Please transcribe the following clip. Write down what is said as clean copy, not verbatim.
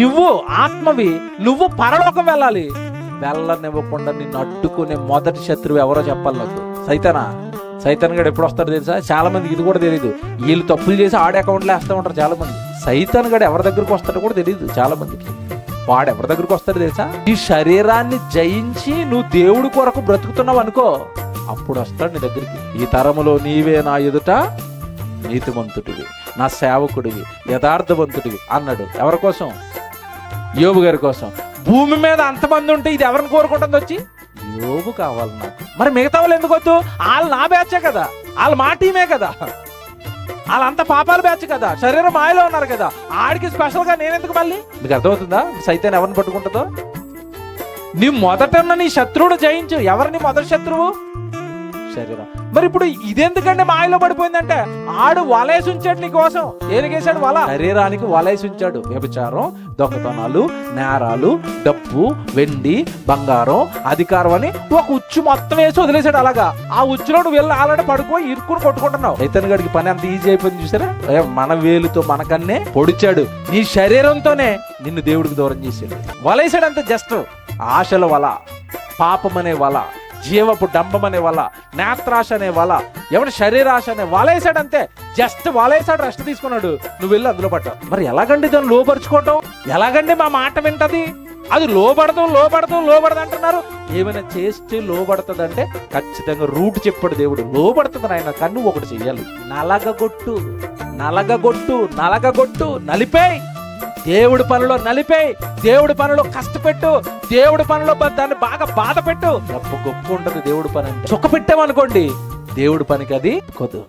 నువ్వు ఆత్మవి, నువ్వు పరలోకం వెళ్ళాలి. వెళ్ళనివ్వకుండా నిన్ను అడ్డుకునే మొదటి శత్రువు ఎవరో చెప్పాలి నాకు. సైతాన్ గడు ఎప్పుడు వస్తాడో తెలుసా? చాలా మందికి ఇది కూడా తెలియదు. వీళ్ళు తప్పులు చేసి ఆడే అకౌంట్లో వేస్తూ ఉంటారు చాలా మంది. సైతాన్ గడు ఎవరి దగ్గరకు వస్తాడో కూడా తెలియదు చాలా మందికి. వాడు ఎవరి దగ్గరకు వస్తాడో తెలుసా? ఈ శరీరాన్ని జయించి నువ్వు దేవుడి కొరకు బ్రతుకుతున్నావు అనుకో, అప్పుడు వస్తాడు నీ దగ్గరికి. ఈ తరములో నీవే నా ఎదుట నీతిమంతుడివి, నా సేవకుడివి, యథార్థవంతుడివి అన్నాడు. ఎవరి కోసం? యోబు గారి కోసం. భూమి మీద అంతమంది ఉంటే ఇది ఎవరిని కోరుకుంటుంది? వచ్చి యోబు కావాలి నాకు. మరి మిగతా వాళ్ళు ఎందుకు వద్దు? వాళ్ళు నా బ్యాచే కదా, వాళ్ళు మా టీమే కదా, వాళ్ళంతా పాపాల బ్యాచ్ కదా, శరీరం మాయలో ఉన్నారు కదా, ఆడికి స్పెషల్ గా నేనెందుకు? మళ్ళీ మీకు అర్థమవుతుందా సైతాన్ ఎవరిని పట్టుకుంటుందో? నీ మొదట నీ శత్రువుడు జయించు. ఎవరిని మొదటి శత్రువు? శరీరం. మరి ఇప్పుడు ఇదెందుకంటే మాయలో పడిపోయిందంటే, ఆడు వలేసి ఉంచాడు నీ కోసం. ఏలిగేశాడు వల, శరీరానికి వలేసి ఉంచాడు. వ్యభిచారం, దొంగతనాలు, నేరాలు, డబ్బు, వెండి, బంగారం, అధికారం అని ఒక ఉచ్చు మొత్తం వేసి వదిలేశాడు. అలాగా ఆ ఉచ్చులో నువ్వు వెళ్ళి ఆల్రెడీ పడుకొని ఇరుక్కుని కొట్టుకుంటున్నావు. సైతాన్ గడికి పని అంత ఈజీ అయిపోయింది చూసారా? మన వేలుతో మనకన్నే పొడిచాడు. నీ శరీరంతోనే నిన్ను దేవుడికి దూరం చేశాడు. వలేసాడు అంతే. జస్ట్ ఆశల వల, పాపం అనే వల, జీవపు డంబం అనే వల, నేత్రాశ అనే వల, ఎవరి శరీరాశ అనే వలేసాడంతే. జస్ట్ వలేసాడు, రెస్ట్ తీసుకున్నాడు. నువ్వు వెళ్ళి అందులో పడ్డావు. మరి ఎలాగండి దాన్ని లోపరుచుకోవటం? ఎలాగండి మా మాట వింటది? అది లోబడదు అంటున్నారు. ఏమైనా చేస్తే లోబడుతుంది అంటే ఖచ్చితంగా రూట్ చెప్పాడు దేవుడు. లోబడుతుంది ఆయన. కన్ను ఒకటి చెయ్యాలి. నలగగొట్టు, నలిపేయ్. దేవుడి పనిలో నలిపేయి, దేవుడి పనిలో కష్టపెట్టు, దేవుడి పనిలో దాన్ని బాగా బాధ పెట్టు. గొప్ప ఉంటది దేవుడి పని అంటే. సుఖ పెట్టామనుకోండి దేవుడి పనికి అది కొద్దు.